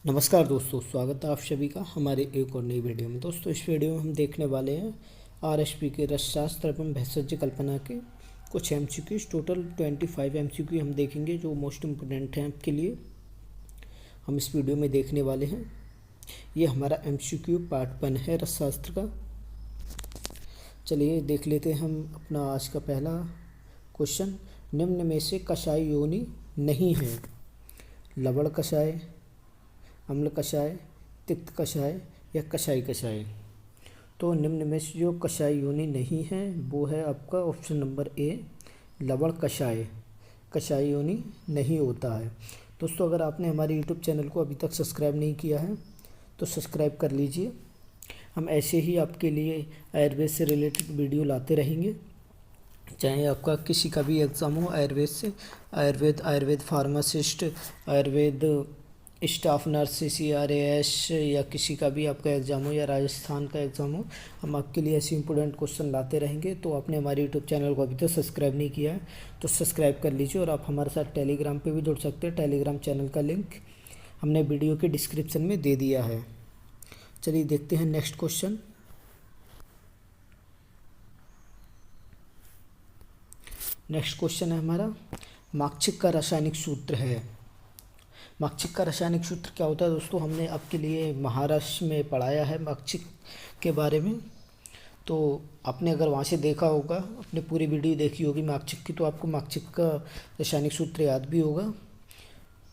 नमस्कार दोस्तों, स्वागत है आप सभी का हमारे एक और नई वीडियो में। दोस्तों, इस वीडियो में हम देखने वाले हैं आरएसपी के रसशास्त्र एवं भेषज कल्पना के कुछ एमसीक्यूज। टोटल 25 एमसीक्यू हम देखेंगे जो मोस्ट इम्पोर्टेंट हैं आपके लिए, हम इस वीडियो में देखने वाले हैं। ये हमारा एमसीक्यू पार्ट 1 है रसशास्त्र का। चलिए देख लेते हैं हम अपना आज का पहला क्वेश्चन। निम्न में से कषाय योनि नहीं है? लवण कषाय, अम्ल कषाय, तिक्त कषाय या कषाय कषाय। तो निम्न में से जो कषाय योनि नहीं है वो है आपका ऑप्शन नंबर ए, लवण कषाय। कषाय योनि नहीं होता है। दोस्तों, अगर आपने हमारे यूट्यूब चैनल को अभी तक सब्सक्राइब नहीं किया है तो सब्सक्राइब कर लीजिए। हम ऐसे ही आपके लिए आयुर्वेद से रिलेटेड वीडियो लाते रहेंगे, चाहे आपका किसी का भी एग्ज़ाम हो आयुर्वेद से, Ayurveda pharmacist, Ayurveda staff nurse, CRAS या किसी का भी आपका एग्ज़ाम हो या राजस्थान का एग्ज़ाम हो, हम आपके लिए ऐसे इंपॉर्टेंट क्वेश्चन लाते रहेंगे। तो आपने हमारे यूट्यूब चैनल को अभी तक सब्सक्राइब नहीं किया है तो सब्सक्राइब कर लीजिए। और आप हमारे साथ टेलीग्राम पे भी जुड़ सकते हैं। टेलीग्राम चैनल का लिंक हमने वीडियो के डिस्क्रिप्शन में दे दिया है। चलिए देखते हैं नेक्स्ट क्वेश्चन। नेक्स्ट क्वेश्चन है हमारा, माक्षिक का रासायनिक सूत्र है। माक्षिक का रासायनिक सूत्र क्या होता है? दोस्तों, हमने आपके लिए महाराष्ट्र में पढ़ाया है माक्षिक के बारे में। तो आपने अगर वहाँ से देखा होगा, अपने पूरी वीडियो देखी होगी माक्षिक की, तो आपको माक्षिक का रासायनिक सूत्र याद भी होगा।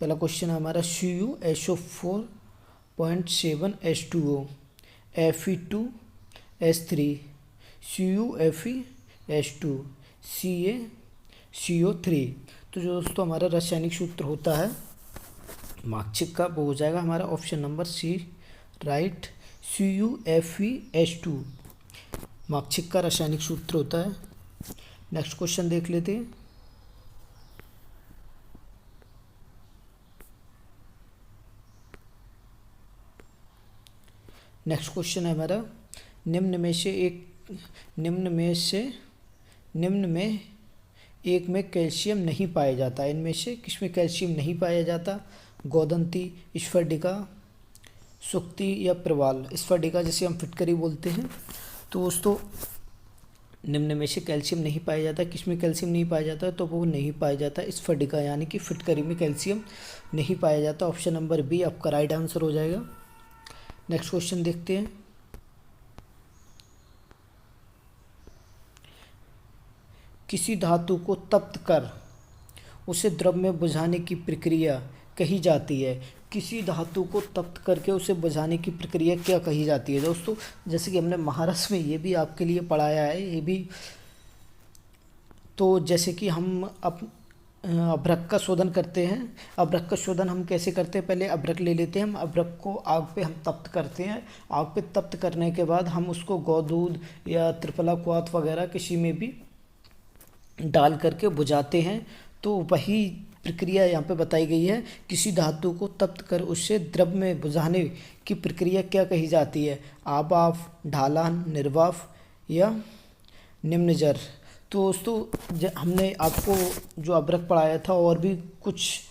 पहला क्वेश्चन है हमारा, CuSO4.7H2O Fe2S3 CuFeS2 CaCO3। तो जो दोस्तों हमारा रासायनिक सूत्र होता है माक्षिक का, वो हो जाएगा हमारा option number C, right. CuFeS2 माक्षिक का रासायनिक सूत्र होता है। नेक्स्ट क्वेश्चन देख लेते हैं। नेक्स्ट क्वेश्चन है हमारा, निम्न में एक में कैल्शियम नहीं पाया जाता। इनमें से किसमें कैल्शियम नहीं पाया जाता? गोदंती, स्फटिका, सुक्ति या प्रवाल। स्फटिका जिसे हम फिटकरी बोलते हैं। तो दोस्तों, निम्न में से कैल्शियम नहीं पाया जाता। किसमें कैल्शियम नहीं पाया जाता? तो वो नहीं पाया जाता स्फटिका यानी कि फिटकरी में कैल्शियम नहीं पाया जाता। ऑप्शन नंबर बी आपका राइट आंसर हो जाएगा। नेक्स्ट क्वेश्चन देखते हैं। किसी धातु को तप्त कर उसे द्रव में बुझाने की प्रक्रिया कही जाती है। किसी धातु को तप्त करके उसे बुझाने की प्रक्रिया क्या कही जाती है? दोस्तों, जैसे कि हमने महाराष्ट्र में ये भी आपके लिए पढ़ाया है, ये भी। तो जैसे कि हम अभ्रक का शोधन करते हैं। अभ्रक का शोधन हम कैसे करते हैं? पहले अभ्रक ले लेते हैं, हम अभ्रक को आग पे हम तप्त करते हैं। आग पे तप्त करने के बाद हम उसको गोदूध या त्रिफला क्वाथ वगैरह किसी में भी डाल करके बुझाते हैं। तो वही प्रक्रिया यहाँ पे बताई गई है। किसी धातु को तप्त कर उससे द्रव में बुझाने की प्रक्रिया क्या कही जाती है? आवाफ, ढालन, निर्वाफ या निम्नजर। तो दोस्तों, हमने आपको जो अभ्रक पढ़ाया था और भी कुछ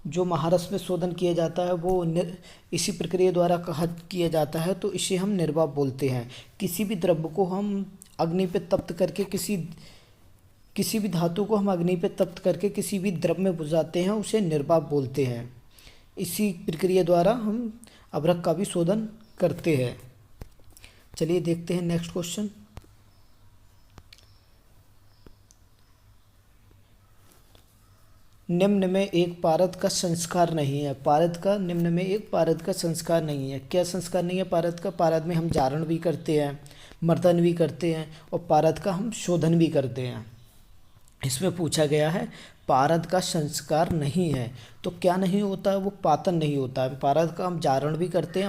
जो महारस में शोधन किया जाता है वो इसी प्रक्रिया द्वारा किया जाता है। तो इसे हम निर्वाफ बोलते हैं। किसी भी द्रव्य को हम अग्नि पे तप्त करके किसी भी धातु को हम अग्नि पे तप्त करके किसी भी द्रव में बुझाते हैं, उसे निर्वाफ बोलते हैं। इसी प्रक्रिया द्वारा हम अभ्रक का भी शोधन करते हैं। चलिए देखते हैं नेक्स्ट क्वेश्चन। निम्न में एक पारद का संस्कार नहीं है। निम्न में एक पारद का संस्कार नहीं है। क्या संस्कार नहीं है पारद का? पारद में हम जारण भी करते हैं, मर्दन भी करते हैं और पारद का हम शोधन भी करते हैं। इसमें पूछा गया है पारद का संस्कार नहीं है। तो क्या नहीं होता है? वो पातन नहीं होता है। पारद का हम जारण भी करते हैं,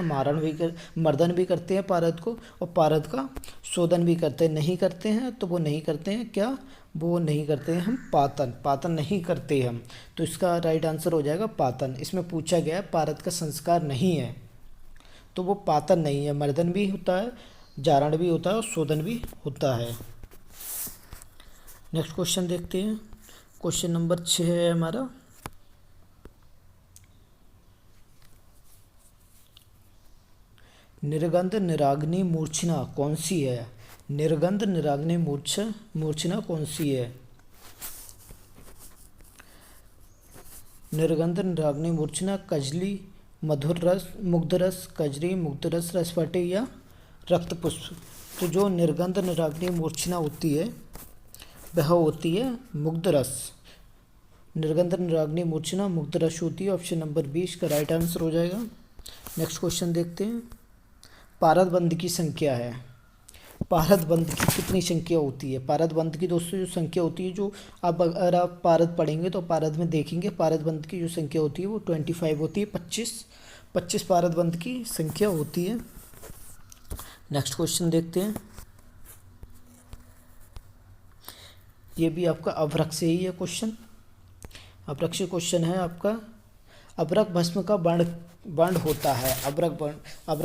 मर्दन भी करते हैं पारद को, और पारद का शोधन भी करते हैं। नहीं करते हैं तो वो नहीं करते हैं क्या? वो नहीं करते हैं हम पातन नहीं करते हम। तो इसका राइट आंसर हो जाएगा पातन। इसमें पूछा गया है पारद का संस्कार नहीं है, तो वो पातन नहीं है। मर्दन भी होता है, जारण भी होता है और शोधन भी होता है। नेक्स्ट क्वेश्चन देखते हैं। क्वेश्चन नंबर 6 है हमारा, निर्गंध निराग्नि मूर्छना कौन सी है? निर्गंध निराग्नि मूर्छना कौन सी है? निर्गंध निराग्नि मूर्छना कजली, मधुर रस, मुग्ध रस, कजरी, मुग्ध रस, रसवटे या रक्त पुष्प। तो जो निर्गंध निराग्नि मूर्छना होती है वह होती है मुग्ध रस। निर्गंध निराग्नि मूर्छना मुग्ध रस होती है। ऑप्शन नंबर 20 का राइट आंसर हो जाएगा। नेक्स्ट क्वेश्चन देखते हैं। पारद बंध की संख्या है। पारद बंध की कितनी संख्या होती है? पारद बंध की दोस्तों जो संख्या होती है, जो अब अगर आप पारद पढ़ेंगे तो पारद में देखेंगे, पारद बंध की जो संख्या होती है वो 25 होती है। 25 पारद बंध की संख्या होती है। नेक्स्ट क्वेश्चन देखते हैं। ये भी आपका अभ्रक से ही है क्वेश्चन। अभ्रक से क्वेश्चन है आपका। अभ्रक भस्म का बंड होता है। अभ्रक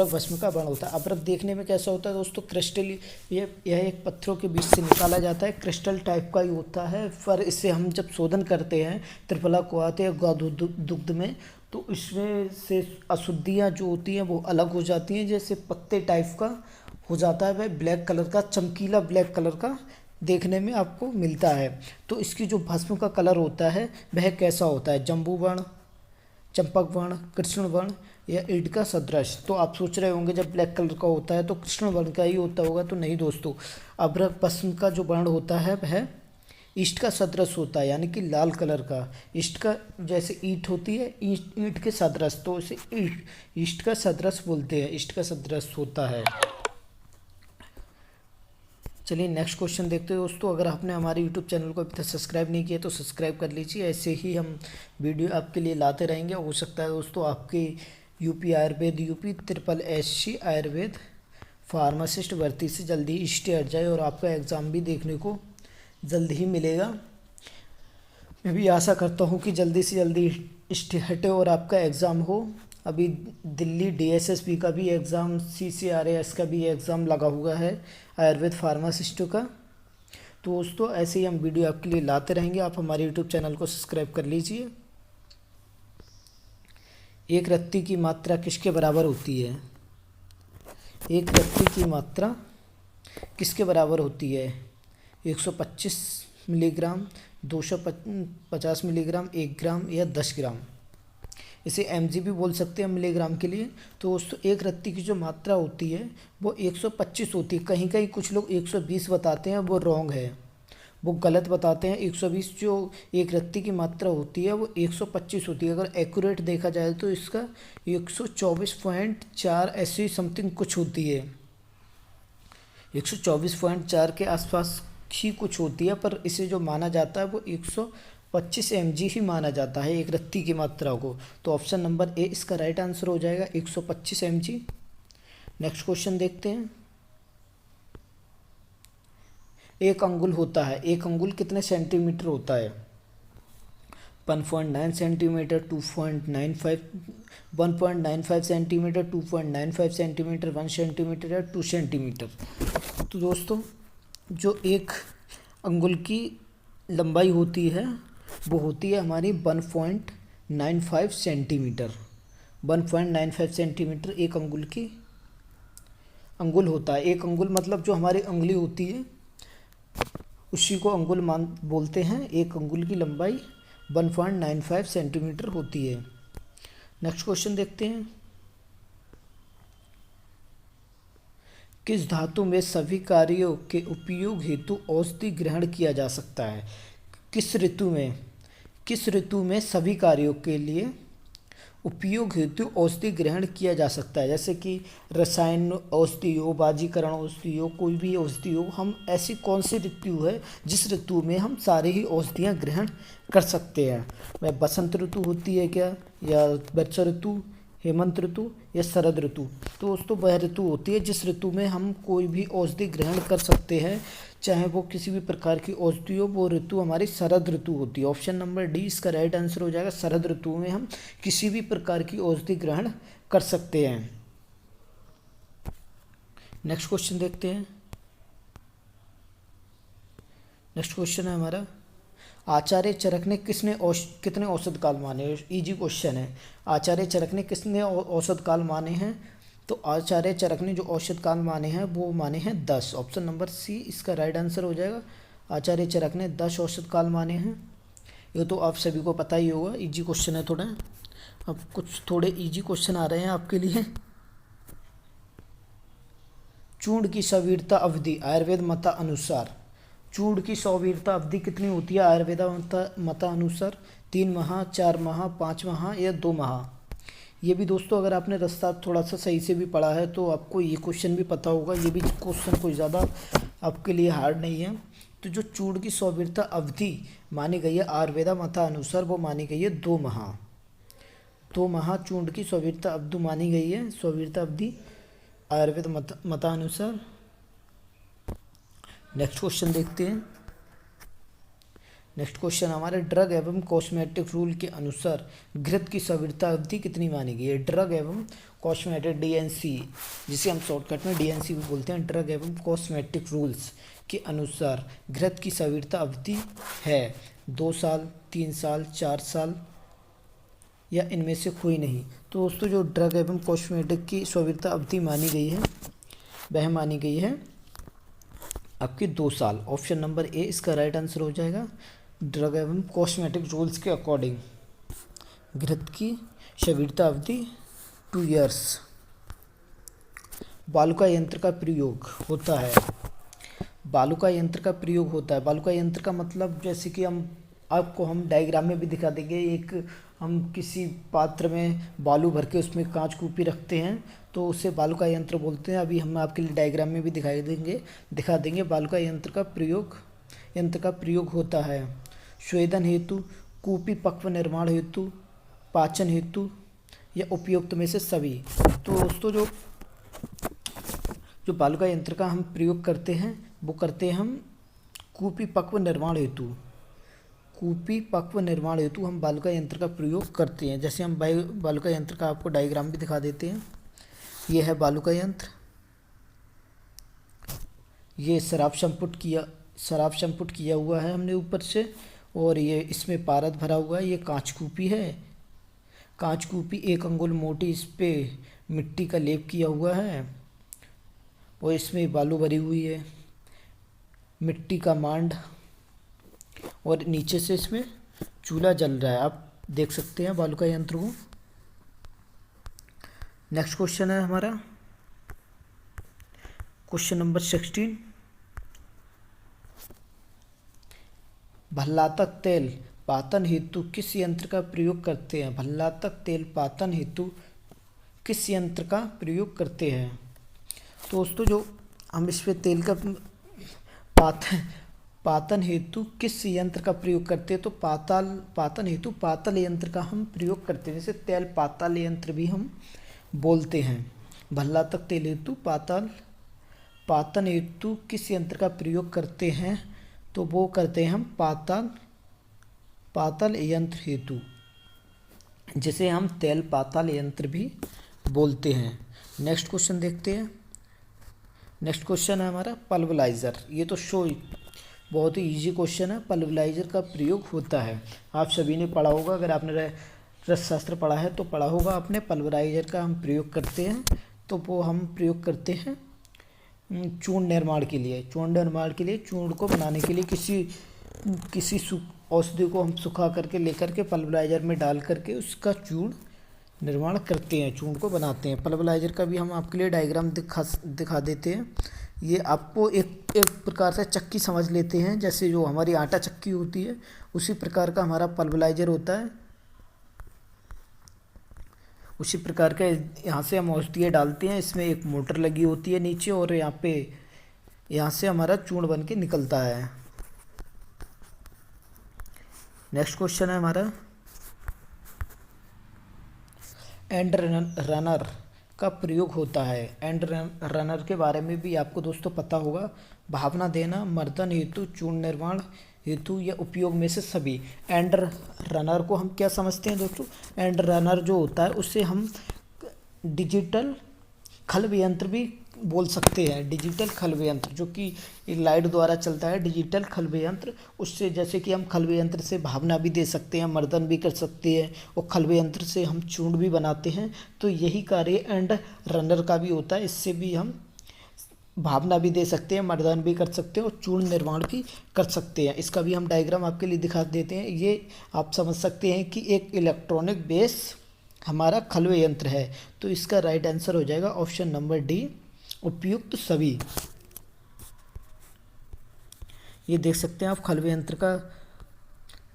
भस्म का बंड होता है। अभ्रक देखने में कैसा होता है दोस्तों? क्रिस्टल। यह एक पत्थरों के बीच से निकाला जाता है, क्रिस्टल टाइप का ही होता है। पर इससे हम जब शोधन करते हैं, त्रिफला को आते हैं गौ दुग्ध में, तो इसमें से अशुद्धियाँ जो होती हैं वो अलग हो जाती हैं। जैसे पत्ते टाइप का हो जाता है, वह ब्लैक कलर का, चमकीला ब्लैक कलर का देखने में आपको मिलता है। तो इसकी जो भस्म का कलर होता है वह कैसा होता है? जम्बू वर्ण, चंपक वर्ण, कृष्ण वर्ण या ईंट का सदृश। तो आप सोच रहे होंगे जब ब्लैक कलर का होता है तो कृष्ण वर्ण का ही होता होगा, तो नहीं दोस्तों। अभ्रक भस्म का जो वर्ण होता है वह ईंट का सदृश होता है, यानी कि लाल कलर का। ईंट का जैसे ईंट होती है, ईंट के सदृश, तो इसे ईंट का सदृश बोलते हैं। ईंट का सदृश होता है। चलिए नेक्स्ट क्वेश्चन देखते हैं दोस्तों। अगर आपने हमारे यूट्यूब चैनल को अभी तक सब्सक्राइब नहीं किया तो सब्सक्राइब कर लीजिए। ऐसे ही हम वीडियो आपके लिए लाते रहेंगे। हो सकता है दोस्तों आपके UP Ayurveda, UP SSC Ayurveda pharmacist भर्ती से जल्दी ही स्टे हट जाए और आपका एग्ज़ाम भी देखने को जल्द ही मिलेगा। मैं भी आशा करता हूँ कि जल्दी से जल्दी स्टे हटे और आपका एग्ज़ाम हो। अभी दिल्ली DSSB का भी एग्ज़ाम, CCRAS का भी एग्ज़ाम लगा हुआ है आयुर्वेद फार्मासिस्टों का। तो दोस्तों ऐसे ही हम वीडियो आपके लिए लाते रहेंगे। आप हमारे यूट्यूब चैनल को सब्सक्राइब कर लीजिए। एक रत्ती की मात्रा किसके बराबर होती है? एक रत्ती की मात्रा किसके बराबर होती है? 125 मिलीग्राम, 250 मिलीग्राम, 1 ग्राम या 10 ग्राम। इसे mg भी बोल सकते हैं मिलीग्राम के लिए। तो दोस्तों एक रत्ती की जो मात्रा होती है वो 125 होती है। कहीं कहीं कुछ लोग 120 बताते हैं, वो रॉन्ग है, वो गलत बताते हैं। 120 जो एक रत्ती की मात्रा होती है वो 125 होती है। अगर एक्यूरेट देखा जाए तो इसका 124.4 ऐसी समथिंग कुछ होती है। 124.4 के आसपास ही कुछ होती है, पर इसे जो माना जाता है वो 125 mg ही माना जाता है एक रत्ती की मात्रा को। तो ऑप्शन नंबर ए इसका राइट आंसर हो जाएगा, 125 mg। नेक्स्ट क्वेश्चन देखते हैं। एक अंगुल होता है, एक अंगुल कितने सेंटीमीटर होता है? 1.9 सेंटीमीटर, 1.95 सेंटीमीटर, 2.95 सेंटीमीटर, 1 सेंटीमीटर या 2 सेंटीमीटर। तो दोस्तों जो एक अंगुल की लंबाई होती है वो होती है हमारी 1.95 सेंटीमीटर। 1.95 सेंटीमीटर एक अंगुल की अंगुल होता है। एक अंगुल मतलब जो हमारी उंगली होती है उसी को अंगुल बोलते हैं। एक अंगुल की लंबाई 1.95 सेंटीमीटर होती है। नेक्स्ट क्वेश्चन देखते हैं। किस धातु में सभी कार्यों के उपयोग हेतु औषधि ग्रहण किया जा सकता है? किस ऋतु में सभी कार्यों के लिए उपयोग हेतु औषधि ग्रहण किया जा सकता है? जैसे कि रसायन औषधि हो, बाजीकरण औषधि हो, कोई भी औषधि हो, हम ऐसी कौन सी ऋतु है जिस ऋतु में हम सारे ही औषधियाँ ग्रहण कर सकते हैं? वह बसंत ऋतु होती है क्या, या वर्षा ऋतु, हेमंत ऋतु या शरद ऋतु? तो दोस्तों वह ऋतु होती है जिस ऋतु में हम कोई भी औषधि ग्रहण कर सकते हैं, चाहे वो किसी भी प्रकार की औषधि हो। वो ऋतु हमारी शरद ऋतु होती है। ऑप्शन नंबर डी इसका राइट आंसर हो जाएगा। शरद ऋतु में हम किसी भी प्रकार की औषधि ग्रहण कर सकते हैं। नेक्स्ट क्वेश्चन देखते हैं। नेक्स्ट क्वेश्चन है हमारा, आचार्य चरक ने कितने औसत काल माने? इजी क्वेश्चन है। आचार्य चरक ने कितने औसत काल माने हैं? तो आचार्य चरक ने जो औसत काल माने हैं वो माने हैं 10। ऑप्शन नंबर सी इसका राइट आंसर हो जाएगा। आचार्य चरक ने 10 औसत काल माने हैं। ये तो आप सभी को पता ही होगा, इजी क्वेश्चन है थोड़ा। अब कुछ थोड़े इजी क्वेश्चन आ रहे हैं आपके लिए। चूर्ण की सवीरता अवधि आयुर्वेद मता अनुसार, चूर्ण की सवीरता अवधि कितनी होती है आयुर्वेद मता अनुसार? 3 माह, 4 माह, 5 माह या 2 माह? ये भी दोस्तों अगर आपने रास्ता थोड़ा सा सही से भी पढ़ा है तो आपको ये क्वेश्चन भी पता होगा। ये भी क्वेश्चन कोई ज़्यादा आपके लिए हार्ड नहीं है। तो जो चूर्ण की सवीरता अवधि मानी गई है आयुर्वेदा मता अनुसार वो मानी गई है 2 माह। 2 माह चूर्ण की सवीरता अवधि मानी गई है, सवीरता अवधि आयुर्वेद मता अनुसार। नेक्स्ट क्वेश्चन देखते हैं। नेक्स्ट क्वेश्चन हमारे ड्रग एवं कॉस्मेटिक रूल के अनुसार घृत की सवीरता अवधि कितनी मानी गई है? ड्रग एवं कॉस्मेटिक डीएनसी, जिसे हम शॉर्टकट में डीएनसी भी बोलते हैं, ड्रग एवं कॉस्मेटिक रूल्स के अनुसार घृत की सवीरता अवधि है 2 साल, 3 साल, 4 साल या इनमें से कोई नहीं। तो दोस्तों जो ड्रग एवं कॉस्मेटिक की सवीरता अवधि मानी गई है वह मानी गई है आपकी 2 साल। ऑप्शन नंबर ए इसका राइट आंसर हो जाएगा। ड्रग एवं कॉस्मेटिक रूल्स के अकॉर्डिंग घृत की सवीरता अवधि 2 ईयर्स। बालुका यंत्र का प्रयोग होता है, बालुका यंत्र का प्रयोग होता है। बालुका यंत्र का मतलब जैसे कि हम डायग्राम में भी दिखा देंगे। एक हम किसी पात्र में बालू भर के उसमें कांच कूपी रखते हैं तो उसे बालुका यंत्र बोलते हैं। अभी हम आपके लिए डायग्राम में भी दिखा देंगे। बालुका यंत्र का प्रयोग होता है स्वेदन हेतु, कूपी पक्व निर्माण हेतु, पाचन हेतु या उपयुक्त में से सभी। तो दोस्तों जो बालुका यंत्र का हम प्रयोग करते हैं वो करते हैं हम कूपी पक्व निर्माण हेतु। कूपी पक्व निर्माण हेतु हम बालुका यंत्र का प्रयोग करते हैं। जैसे हम बालुका यंत्र का आपको डायग्राम भी दिखा देते हैं। ये है बालुका यंत्र, ये शराब संपुट किया हुआ है हमने ऊपर से, और ये इसमें पारद भरा हुआ है। ये कांच कूपी है, कांच कूपी 1 अंगुल मोटी, इस पे मिट्टी का लेप किया हुआ है और इसमें बालू भरी हुई है, मिट्टी का मांड, और नीचे से इसमें चूल्हा जल रहा है। आप देख सकते हैं बालुका यंत्र को। नेक्स्ट क्वेश्चन है हमारा क्वेश्चन नंबर 16। भल्लातक तेल पातन हेतु किस यंत्र का प्रयोग करते हैं? भल्लातक तेल पातन हेतु किस यंत्र का प्रयोग करते हैं? तो दोस्तों जो हम इस पे तेल का पातन हेतु किस यंत्र का प्रयोग करते हैं? तो पातन हेतु पातल यंत्र का हम प्रयोग करते हैं, जैसे तेल पातल यंत्र भी हम बोलते हैं। भल्लातक तेल हेतु पातन हेतु किस यंत्र का प्रयोग करते हैं? तो वो करते हैं हम पातल यंत्र हेतु, जिसे हम तेल पातल यंत्र भी बोलते हैं। नेक्स्ट क्वेश्चन देखते हैं। नेक्स्ट क्वेश्चन है हमारा पल्वलाइज़र। ये तो बहुत ही इजी क्वेश्चन है। पल्वलाइज़र का प्रयोग होता है, आप सभी ने पढ़ा होगा। अगर आपने रसशास्त्र पढ़ा है तो पढ़ा होगा आपने। पल्वराइज़र का हम प्रयोग करते हैं, तो वो हम प्रयोग करते हैं चूर्ण निर्माण के लिए। चूर्ण को बनाने के लिए किसी औषधि को हम सुखा करके लेकर के पल्वराइज़र में डाल करके उसका चूर्ण निर्माण करते हैं, चूर्ण को बनाते हैं। पल्वराइज़र का भी हम आपके लिए डायग्राम दिखा देते हैं। ये आपको एक प्रकार से चक्की समझ लेते हैं, जैसे जो हमारी आटा चक्की होती है उसी प्रकार का हमारा पल्वराइज़र होता है। उसी प्रकार का यहाँ से हम औषधियाँ डालते हैं, इसमें एक मोटर लगी होती है नीचे, और यहाँ से हमारा चूर्ण बन के निकलता है। नेक्स्ट क्वेश्चन है हमारा एंड रनर का प्रयोग होता है। एंड रनर के बारे में भी आपको दोस्तों पता होगा। भावना देना, मर्दन हेतु, चूर्ण निर्माण हेतु या उपयोग में से सभी। एंड रनर को हम क्या समझते हैं दोस्तों? एंड रनर जो होता है उससे हम डिजिटल खल्व यंत्र भी बोल सकते हैं डिजिटल खलवे यंत्र, जो कि एक लाइट द्वारा चलता है डिजिटल खलवे यंत्र। उससे जैसे कि हम खलवे यंत्र से भावना भी दे सकते हैं, मर्दन भी कर सकते हैं, और खलवे यंत्र से हम चूर्ण भी बनाते हैं। तो यही कार्य एंड रनर का भी होता है। इससे भी हम भावना भी दे सकते हैं, मर्दन भी कर सकते हैं और चूर्ण निर्माण भी कर सकते हैं। इसका भी हम डायग्राम आपके लिए दिखा देते हैं। ये आप समझ सकते हैं कि एक इलेक्ट्रॉनिक बेस हमारा खलवे यंत्र है। तो इसका राइट आंसर हो जाएगा ऑप्शन नंबर डी, उपयुक्त सभी। ये देख सकते हैं आप खलवे यंत्र का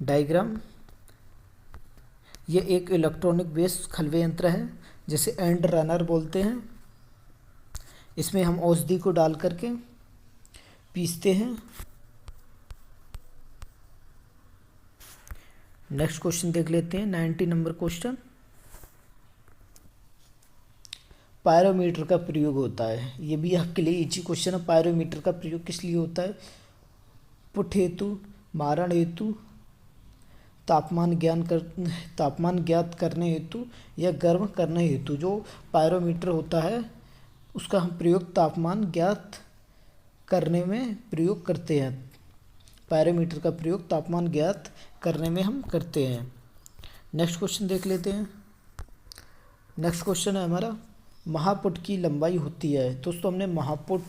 डायग्राम। ये एक इलेक्ट्रॉनिक बेस खलवे यंत्र है जिसे एंड रनर बोलते हैं। इसमें हम औषधि को डाल करके पीसते हैं। नेक्स्ट क्वेश्चन देख लेते हैं, 90 नंबर क्वेश्चन। पायरोमीटर का प्रयोग होता है, ये भी आपके लिए इजी क्वेश्चन है। पायरोमीटर का प्रयोग किस लिए होता है? पुट हेतु, मारण हेतु, तापमान ज्ञात करने हेतु या गर्म करने हेतु। जो पायरोमीटर होता है उसका हम प्रयोग तापमान ज्ञात करने में प्रयोग करते हैं। पायरोमीटर का प्रयोग तापमान ज्ञात करने में हम करते हैं। नेक्स्ट क्वेश्चन देख लेते हैं। नेक्स्ट क्वेश्चन है हमारा, महापुट की लंबाई होती है। दोस्तों हमने महापुट,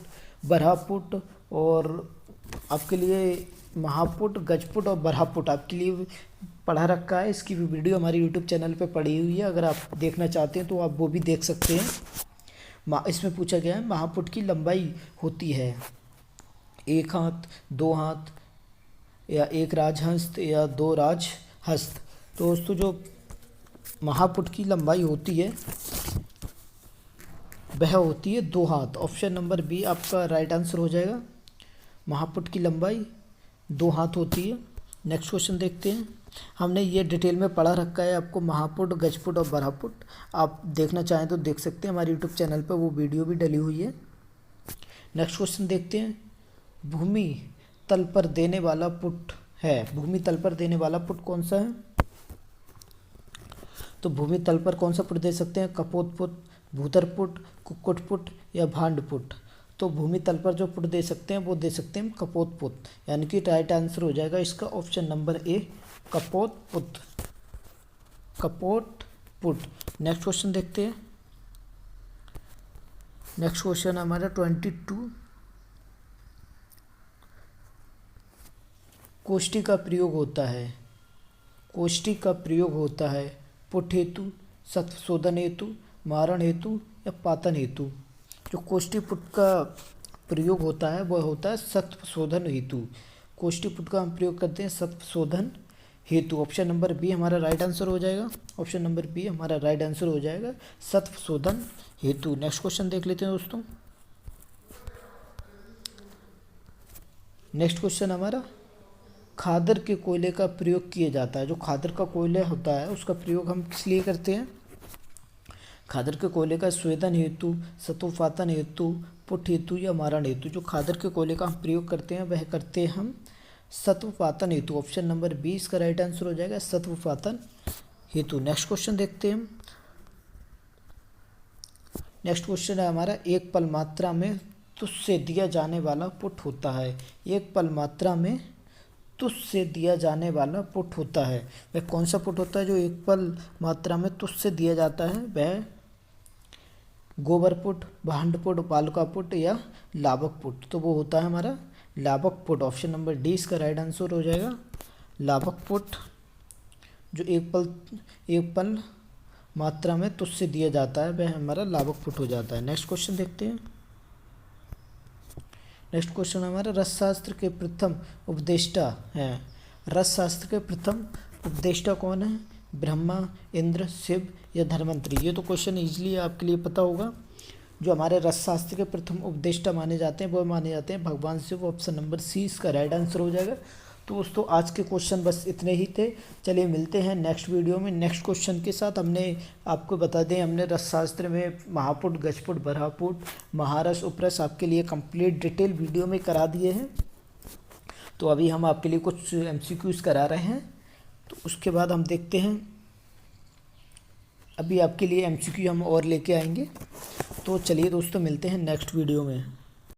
बरहापुट और आपके लिए महापुट, गजपुट और बरहापुट आपके लिए पढ़ा रखा है। इसकी भी वीडियो हमारे यूट्यूब चैनल पे पड़ी हुई है, अगर आप देखना चाहते हैं तो आप वो भी देख सकते हैं। इसमें पूछा गया है महापुट की लंबाई होती है 1 हाथ, 2 हाथ या 1 राजहस्त या 2 राजहस्त। तो दोस्तों जो महापुट की लंबाई होती है वह होती है 2 हाथ। ऑप्शन नंबर बी आपका राइट आंसर हो जाएगा। महापुट की लंबाई 2 हाथ होती है। नेक्स्ट क्वेश्चन देखते हैं। हमने ये डिटेल में पढ़ा रखा है आपको, महापुट, गजपुट और बरहापुट। आप देखना चाहें तो देख सकते हैं, हमारे यूट्यूब चैनल पर वो वीडियो भी डली हुई है। नेक्स्ट क्वेश्चन देखते हैं। भूमि तल पर देने वाला पुट है। भूमि तल पर देने वाला पुट कौन सा है? तो भूमि तल पर कौन सा पुट दे सकते हैं? कपोत पुट, भूतर पुट, कुक्कुट पुट या भांड पुट। तो भूमि तल पर जो पुट दे सकते हैं वो दे सकते हैं कपोत पुट, यानी कि राइट आंसर हो जाएगा इसका ऑप्शन नंबर ए, कपोत पुट। कपोत पुट। नेक्स्ट क्वेश्चन देखते हैं। नेक्स्ट क्वेश्चन हमारा 22। कोष्ठी का प्रयोग होता है। कोष्ठी का प्रयोग होता है पुट हेतु, सत्शोधन हेतु, मारण हेतु या पातन हेतु। जो कोष्ठी पुट का प्रयोग होता है वह होता है सत्शोधन हेतु। कोष्ठी पुट का हम प्रयोग करते हैं सत्शोधन हेतु। ऑप्शन नंबर बी हमारा राइट आंसर हो जाएगा। ऑप्शन नंबर बी हमारा राइट आंसर हो जाएगा, सत्शोधन हेतु। नेक्स्ट क्वेश्चन देख लेते हैं दोस्तों। नेक्स्ट क्वेश्चन हमारा, खादर के कोयले का प्रयोग किया जाता है। जो खादर का कोयला होता है उसका प्रयोग हम किस लिए करते हैं? खादर के कोयले का स्वेदन हेतु, सत्वपातन हेतु, पुट हेतु या मारण हेतु। जो खादर के कोयले का हम प्रयोग करते हैं वह करते हैं हम सत्वपातन हेतु। ऑप्शन नंबर 20 इसका राइट आंसर हो जाएगा, सत्वपातन हेतु। नेक्स्ट क्वेश्चन देखते हैं। नेक्स्ट क्वेश्चन है हमारा, एक पल मात्रा में तुझ से दिया जाने वाला पुट होता है। एक पल मात्रा में तुझ से दिया जाने वाला पुट होता है, वह कौन सा पुट होता है? जो एक पल मात्रा में तुझ से दिया जाता है वह गोबर पुट, भांड पुट, बालुका पुट या लावक पुट। तो वो होता है हमारा लावक पुट। ऑप्शन नंबर डी इसका राइट आंसर हो जाएगा, लावक पुट। जो एक पल मात्रा में तुझ से दिया जाता है वह हमारा लावक पुट हो जाता है। नेक्स्ट क्वेश्चन देखते हैं। नेक्स्ट क्वेश्चन हमारा, रसशास्त्र के प्रथम उपदेष्टा हैं। रसशास्त्र के प्रथम उपदेष्टा कौन है? ब्रह्मा, इंद्र, शिव या धन्वंतरि। ये तो क्वेश्चन इजीली आपके लिए पता होगा। जो हमारे रसशास्त्र के प्रथम उपदेष्टा माने जाते हैं वो माने जाते हैं भगवान शिव। ऑप्शन नंबर सी इसका राइट आंसर हो जाएगा। तो दोस्तों आज के क्वेश्चन बस इतने ही थे। चलिए मिलते हैं नेक्स्ट वीडियो में नेक्स्ट क्वेश्चन के साथ। हमने आपको बता दें, हमने रसशास्त्र में महापुट, गजपुट, बरहापुट, महारस, उपरस आपके लिए कंप्लीट डिटेल वीडियो में करा दिए हैं। तो अभी हम आपके लिए कुछ MCQs करा रहे हैं, तो उसके बाद हम देखते हैं अभी आपके लिए एमसीक्यू हम और लेके आएंगे। तो चलिए दोस्तों, मिलते हैं नेक्स्ट वीडियो में।